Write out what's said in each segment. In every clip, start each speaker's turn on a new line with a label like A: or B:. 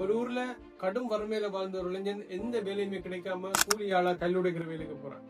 A: ஒரு ஊர்ல கடும் வறுமையில வாழ்ந்த ஒரு இளைஞன் எந்த வேலையுமே கிடைக்காம கூலியாளா கல்லுடைக்கிற வேலைக்கு போறான்.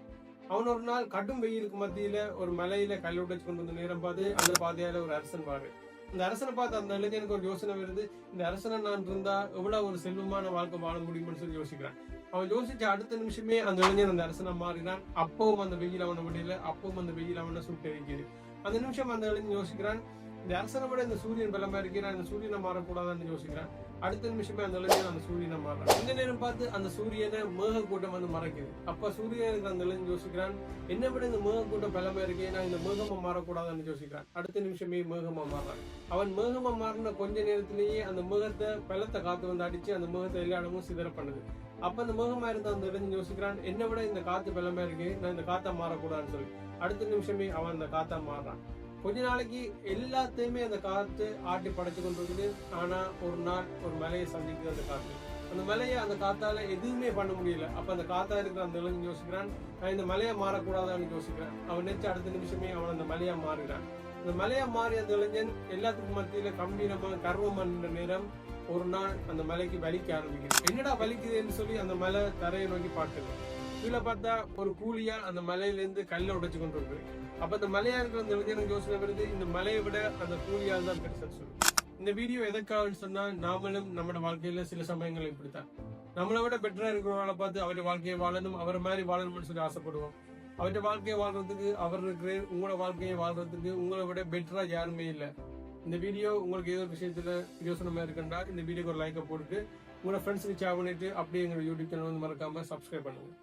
A: அவன் ஒரு நாள் கடும் வெயிலுக்கு மத்தியில ஒரு மலையில கல்லுடைச்சு கொண்டு வந்த நேரம் பார்த்து அந்த பாதையால ஒரு அரசன் வாரு. இந்த அரசனை பார்த்து அந்த இளைஞனுக்கு ஒரு யோசனை வருது, இந்த அரசனை நான் இருந்தா எவ்வளவு ஒரு செல்வமான வாழ்க்கை வாழ முடியும்னு சொல்லி யோசிக்கிறான். அவன் யோசிச்ச அடுத்த நிமிஷமே அந்த இளைஞன் அந்த அரசனை மாறினான். அப்பவும் அந்த வெயில் அவனை விடல, அப்பவும் அந்த வெயில் அவனை சுட்டு எரிக்குது. அந்த நிமிஷம் அந்த இளைஞன் யோசிக்கிறான், இந்த அரசனை விட இந்த சூரியன் பலமா இருக்கிறான், இந்த சூரியனை மாறக்கூடாதான்னு யோசிக்கிறான். அடுத்த நிமிஷமே அந்த இளைஞன் அந்த சூரியனை மாறான். இந்த நேரம் பார்த்து அந்த சூரியனை மேக கூட்டம் வந்து மறைக்குது. அப்ப சூரியனுக்கு அந்த இளைஞன் யோசிக்கிறான், என்ன விட இந்த மேக கூட்டம் பலமா இருக்கே, நான் இந்த மேகமா மாறக்கூடாதான்னு யோசிக்கிறான். அடுத்த நிமிஷமே மேகமா மாறான். அவன் மேகமா மாறின கொஞ்ச நேரத்திலேயே அந்த மேகத்தை பலத்தை காத்து வந்து அடிச்சு அந்த மேகத்தை எல்லா இடமும் சிதற பண்ணுது. அப்ப அந்த மேகமா இருந்த அந்த இளைஞன் யோசிக்கிறான், என்ன விட இந்த காத்து பலமா இருக்கு, நான் இந்த காத்தா மாறக்கூடாதுன்னு சொல்லி அடுத்த நிமிஷமே அவன் அந்த காத்தா மாறான். கொஞ்ச நாளைக்கு எல்லாத்தையுமே அந்த காத்து ஆட்டி படைச்சு கொண்டிருக்குது. ஆனா ஒரு நாள் ஒரு மலையை சந்திக்குது அந்த காத்து. அந்த மலையை அந்த காத்தால எதுவுமே பண்ண முடியல. அப்ப அந்த காத்தா இருக்கிற அந்த இளைஞன் யோசிக்கிறான், நான் இந்த மலையை மாறக்கூடாதான்னு யோசிக்கிறான். அவன் நினைச்ச அடுத்த நிமிஷமே அவன் அந்த மலையா மாறினான். அந்த மலையா மாறி அந்த இளைஞன் எல்லாத்துக்கும் மத்தியில கம்பீரமா கர்வமா நின்ற நேரம் ஒரு நாள் அந்த மலைக்கு வலிக்க ஆரம்பிக்குது. என்னடா வலிக்குதுன்னு சொல்லி அந்த மலை தரையை நோக்கி பார்க்குது. கீழே பார்த்தா ஒரு கூலியால் அந்த மலையில இருந்து கல்லை உடைச்சு கொண்டு இருக்கு. அப்ப அந்த மலையா இருக்கிற அந்த இளைஞனுக்கு யோசனை வருது, இந்த மலையை விட அந்த கூலியால் தான் பெருசுன்னு சொல்லி. இந்த வீடியோ எதற்காக சொன்னா, நாமளும் நம்ம வாழ்க்கையில சில சமயங்கள் இப்படித்தான் நம்மளை விட பெட்டரா இருக்கிறவங்களை பார்த்து அவருடைய வாழ்க்கையை வாழணும், அவரை மாதிரி வாழணும்னு சொல்லி ஆசைப்படுவோம். அவருடைய வாழ்க்கையை வாழ்றதுக்கு அவர் இருக்கிற, உங்களோட வாழ்க்கையை வாழ்றதுக்கு உங்களை விட பெட்டரா யாருமே இல்லை. இந்த வீடியோ உங்களுக்கு ஏதோ விஷயத்துல யோசனை இருக்குண்டா இந்த வீடியோக்கு ஒரு லைக்கை போட்டுட்டு உங்களோட ஃப்ரெண்ட்ஸுக்கு ஷேர் பண்ணிட்டு அப்படியே எங்களோட யூடியூப் சேனல் வந்து மறக்காம சப்ஸ்கிரைப் பண்ணுங்க.